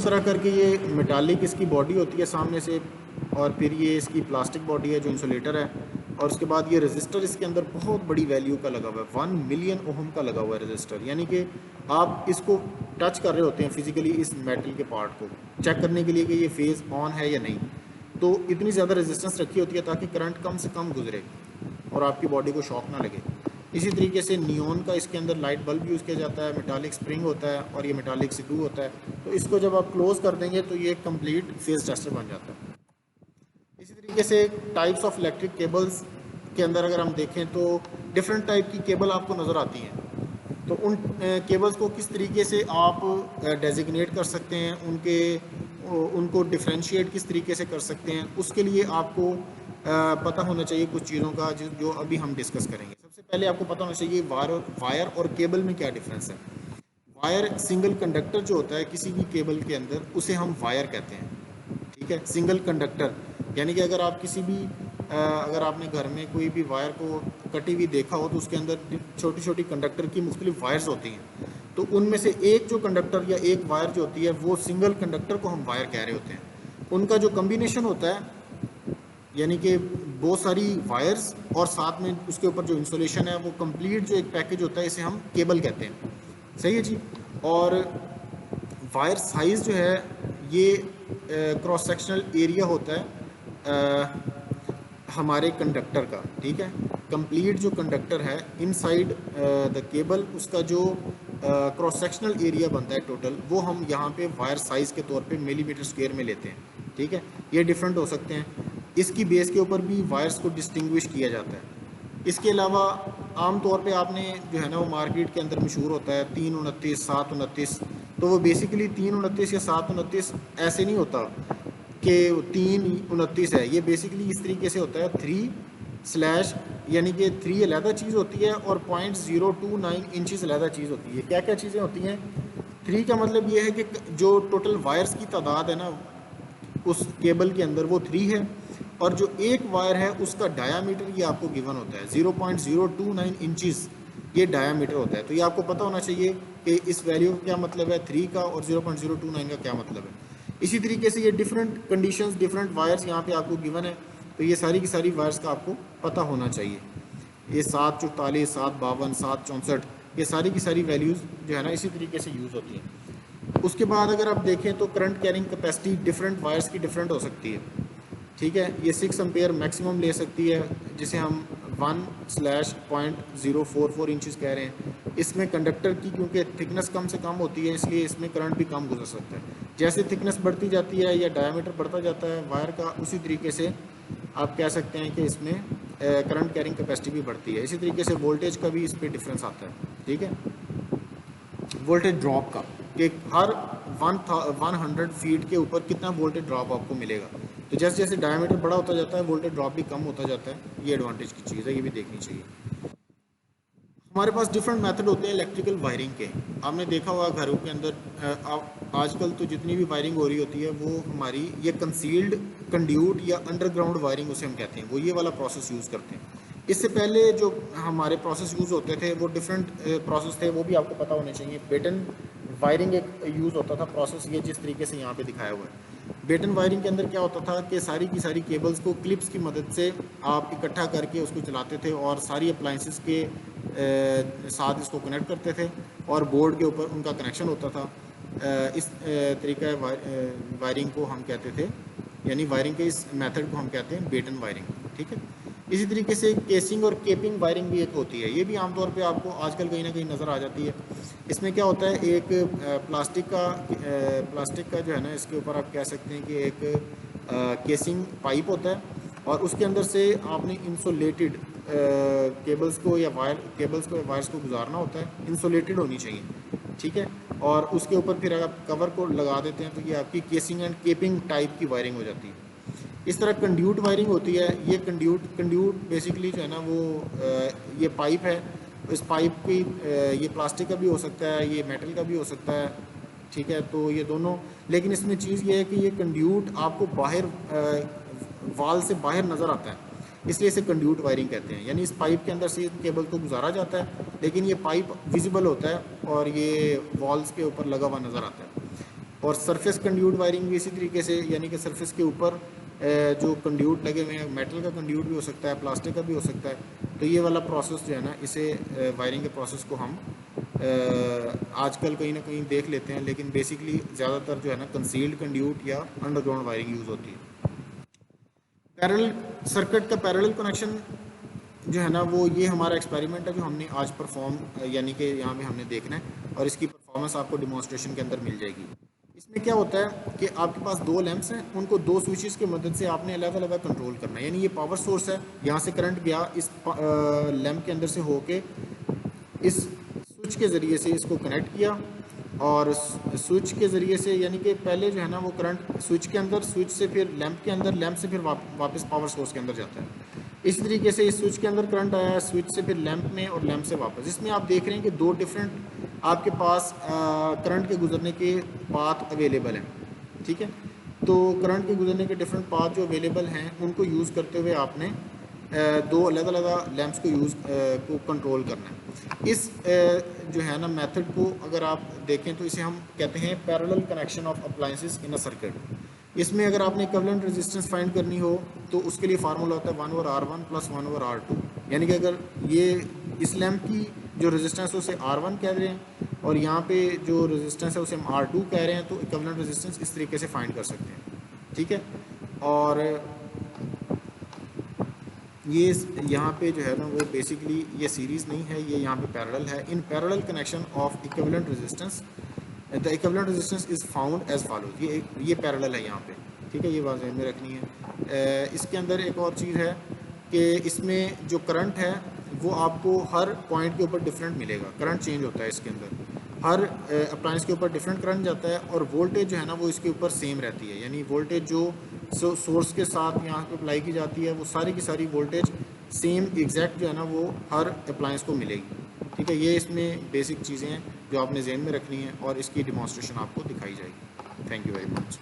तरह करके ये मेटालिक इसकी बॉडी होती है सामने से, और फिर ये इसकी प्लास्टिक बॉडी है जो इंसुलेटर है, और उसके बाद ये रजिस्टर इसके अंदर बहुत बड़ी वैल्यू का लगा हुआ है, 1 मिलियन ओहम का लगा हुआ है रजिस्टर। यानी कि आप इसको टच कर रहे होते हैं फिजिकली इस मेटल के पार्ट को चेक करने के लिए कि ये फेज़ ऑन है या नहीं, तो इतनी ज़्यादा रेजिस्टेंस रखी होती है ताकि करंट कम से कम गुजरे और आपकी बॉडी को शॉक ना लगे। इसी तरीके से नियॉन का इसके अंदर लाइट बल्ब यूज़ किया जाता है, मेटालिक स्प्रिंग होता है और ये मेटालिक स्क्रू होता है। तो इसको जब आप क्लोज़ कर देंगे तो ये कंप्लीट फेज़ टेस्टर बन जाता है। इसी तरीके से टाइप्स ऑफ इलेक्ट्रिक केबल्स के अंदर अगर हम देखें तो डिफरेंट टाइप की केबल आपको नज़र आती हैं। तो उन केबल्स को किस तरीके से आप डेजिग्नेट कर सकते हैं, उनको डिफ्रेंशिएट किस तरीके से कर सकते हैं, उसके लिए आपको पता होना चाहिए कुछ चीज़ों का जो अभी हम डिस्कस करेंगे। सबसे पहले आपको पता होना चाहिए वायर और केबल में क्या डिफरेंस है। वायर सिंगल कंडक्टर जो होता है किसी भी केबल के अंदर, उसे हम वायर कहते हैं, ठीक है। सिंगल कंडक्टर यानी कि अगर आप किसी भी अगर आपने घर में कोई भी वायर को कटी हुई देखा हो तो उसके अंदर छोटी छोटी कंडक्टर की मुख्तलिफ वायर्स होती हैं, तो उनमें से एक जो कंडक्टर या एक वायर जो होती है वो सिंगल कंडक्टर को हम वायर कह रहे होते हैं। उनका जो कम्बिनेशन होता है यानी कि बहुत सारी वायर्स और साथ में उसके ऊपर जो इंसुलेशन है वो कंप्लीट जो एक पैकेज होता है, इसे हम केबल कहते हैं। सही है जी। और वायर साइज़ जो है ये क्रॉस सेक्शनल एरिया होता है हमारे कंडक्टर का, ठीक है। कंप्लीट जो कंडक्टर है इनसाइड द केबल, उसका जो क्रॉस सेक्शनल एरिया बनता है टोटल, वो हम यहाँ पे वायर साइज़ के तौर पे मिलीमीटर स्क्वायर में लेते हैं, ठीक है। ये डिफरेंट हो सकते हैं। इसकी बेस के ऊपर भी वायर्स को डिस्टिंग्विश किया जाता है। इसके अलावा आम तौर पे आपने जो है ना वो मार्केट के अंदर मशहूर होता है 329, 729, तो वो बेसिकली 329 या 729 ऐसे नहीं होता कि 329 है। ये बेसिकली इस तरीके से होता है 3 यानी कि 3 अलहदा चीज़ होती है और 0.029 इंचज़ अलहदा चीज़ होती है। क्या क्या चीज़ें होती हैं? 3 का मतलब ये है कि जो टोटल वायर्स की तादाद है ना उस केबल के अंदर वो 3 है, और जो एक वायर है उसका डायामीटर ये आपको गिवन होता है 0.029 इंचज़, ये डायामीटर होता है। तो ये आपको पता होना चाहिए कि इस वैल्यू का क्या मतलब है 3 का, और 0.029 का क्या मतलब है। इसी तरीके से ये डिफरेंट कंडीशंस, डिफरेंट वायर्स यहाँ पे आपको गिवन है, तो ये सारी की सारी वायर्स का आपको पता होना चाहिए। ये 744, 752, 764, ये सारी की सारी वैल्यूज़ जो है ना इसी तरीके से यूज़ होती हैं। उसके बाद अगर आप देखें तो current carrying capacity different wires की डिफरेंट हो सकती है, ठीक है। ये 6 एम्पेयर मैक्सिमम ले सकती है, जिसे हम 1/044 इंचज़ कह रहे हैं। इसमें कंडक्टर की क्योंकि थिकनेस कम से कम होती है, इसलिए इसमें करंट भी कम गुजर सकता है। जैसे थिकनेस बढ़ती जाती है या डायमीटर बढ़ता जाता है वायर का, उसी तरीके से आप कह सकते हैं कि इसमें करंट कैरिंग कैपेसिटी भी बढ़ती है। इसी तरीके से वोल्टेज का भी इस पर डिफरेंस आता है, ठीक है। वोल्टेज ड्रॉप का कि हर 100 फीट के ऊपर कितना वोल्टेज ड्रॉप आपको मिलेगा। तो जैसे जैसे डायमीटर बड़ा होता जाता है वोल्टेज ड्रॉप भी कम होता जाता है। ये एडवांटेज की चीज़ है, ये भी देखनी चाहिए। हमारे पास डिफरेंट मेथड होते हैं इलेक्ट्रिकल वायरिंग के। आपने देखा होगा घरों के अंदर आजकल तो जितनी भी वायरिंग हो रही होती है वो हमारी ये कंसील्ड कंड्यूट या अंडरग्राउंड वायरिंग उसे हम कहते हैं, वो ये वाला प्रोसेस यूज़ करते हैं। इससे पहले जो हमारे प्रोसेस यूज़ होते थे वो डिफरेंट प्रोसेस थे, वो भी आपको पता होने चाहिए। बेटन वायरिंग एक यूज़ होता था प्रोसेस, ये जिस तरीके से यहाँ पे दिखाया हुआ है। बेटन वायरिंग के अंदर क्या होता था कि सारी की सारी केबल्स को क्लिप्स की मदद से आप इकट्ठा करके उसको चलाते थे और सारी अप्लाइंसेस के साथ इसको कनेक्ट करते थे और बोर्ड के ऊपर उनका कनेक्शन होता था। इस तरीका वायरिंग को हम कहते थे, यानी वायरिंग के इस मेथड को हम कहते हैं बेटन वायरिंग, ठीक है। इसी तरीके से केसिंग और केपिंग वायरिंग भी एक होती है, ये भी आमतौर पे आपको आजकल कहीं ना कहीं नज़र आ जाती है। इसमें क्या होता है, एक प्लास्टिक का जो है ना इसके ऊपर आप कह सकते हैं कि एक केसिंग पाइप होता है और उसके अंदर से आपने इंसुलेटेड केबल्स को या वायर्स को गुजारना होता है। इंसुलेटेड होनी चाहिए, ठीक है। और उसके ऊपर फिर आप कवर को लगा देते हैं तो ये आपकी केसिंग एंड केपिंग टाइप की वायरिंग हो जाती है। इस तरह कंड्यूट वायरिंग होती है। ये कंड्यूट बेसिकली जो है ना वो ये पाइप है, इस पाइप की ये प्लास्टिक का भी हो सकता है, ये मेटल का भी हो सकता है, ठीक है। तो ये दोनों, लेकिन इसमें चीज़ ये है कि ये कंड्यूट आपको बाहर वाल से बाहर नज़र आता है, इसलिए इसे कंड्यूट वायरिंग कहते हैं। यानी इस पाइप के अंदर से केबल को गुजारा जाता है लेकिन ये पाइप विजिबल होता है और ये वॉल्स के ऊपर लगा हुआ नज़र आता है। और सरफेस कंड्यूट वायरिंग भी इसी तरीके से, यानी कि सरफेस के ऊपर जो कंड्यूट लगे हुए हैं, मेटल का कंड्यूट भी हो सकता है, प्लास्टिक का भी हो सकता है। तो ये वाला प्रोसेस जो है ना, इसे वायरिंग के प्रोसेस को हम आजकल कहीं ना कहीं देख लेते हैं, लेकिन बेसिकली ज़्यादातर जो है ना कंसील्ड कंड्यूट या अंडरग्राउंड वायरिंग यूज़ होती है। पैरेलल सर्किट का पैरेलल कनेक्शन जो है ना, वो ये हमारा एक्सपेरिमेंट है जो हमने आज परफॉर्म, यानी कि यहाँ पे हमने देखना है, और इसकी परफॉर्मेंस आपको डिमॉन्स्ट्रेशन के अंदर मिल जाएगी। इसमें क्या होता है कि आपके पास दो लैंप्स हैं, उनको दो स्विचेस की मदद से आपने अलग अलग कंट्रोल करना है। यानी ये पावर सोर्स है, यहाँ से करंट गया इस लैंप के अंदर से होके इस स्विच के ज़रिए से इसको कनेक्ट किया, और स्विच के ज़रिए से, यानी कि पहले जो है ना वो करंट स्विच के अंदर, स्विच से फिर लैंप के अंदर, लैंप से फिर वापस पावर सोर्स के अंदर जाता है। इस तरीके से इस स्विच के अंदर करंट आया, स्विच से फिर लैंप में, और लैंप से वापस। इसमें आप देख रहे हैं कि दो डिफरेंट आपके पास करंट के गुजरने के पाथ अवेलेबल हैं, ठीक है। तो करंट के गुजरने के डिफरेंट पाथ जो अवेलेबल हैं, उनको यूज़ करते हुए आपने दो अलग अलग लैंप्स को कंट्रोल करना है। इस जो है ना मेथड को अगर आप देखें तो इसे हम कहते हैं parallel connection of appliances in a circuit. इसमें अगर आपने इक्विवेलेंट रेजिस्टेंस फाइंड करनी हो तो उसके लिए फार्मूला होता है 1/R1 + 1/R2। यानी कि अगर ये इस लैंप की जो रेजिस्टेंस है उसे R1 कह रहे हैं, और यहाँ पे जो रेजिस्टेंस है उसे हम R2 कह रहे हैं, तो इक्विवेलेंट रेजिस्टेंस इस तरीके से फाइंड कर सकते हैं, ठीक है। और ये यहाँ पे जो है ना वो बेसिकली ये सीरीज़ नहीं है, ये यहाँ पे पैरेलल है। In parallel connection of equivalent resistance the equivalent resistance is found as follows. ये पैरेलल है यहाँ पे, ठीक है, ये बात ध्यान में रखनी है। इसके अंदर एक और चीज़ है कि इसमें जो करंट है वो आपको हर पॉइंट के ऊपर डिफरेंट मिलेगा, करंट चेंज होता है इसके अंदर, हर अप्लायंस के ऊपर डिफरेंट करंट जाता है, और वोल्टेज जो है ना वो इसके ऊपर सेम रहती है। यानी वोल्टेज जो सोर्स के साथ यहाँ पे अप्लाई की जाती है, वो सारी की सारी वोल्टेज सेम एग्जैक्ट जो है ना वो हर अप्लायंस को मिलेगी, ठीक है। ये इसमें बेसिक चीज़ें हैं जो आपने ज़हन में रखनी है, और इसकी डिमॉन्स्ट्रेशन आपको दिखाई जाएगी। Thank you very much.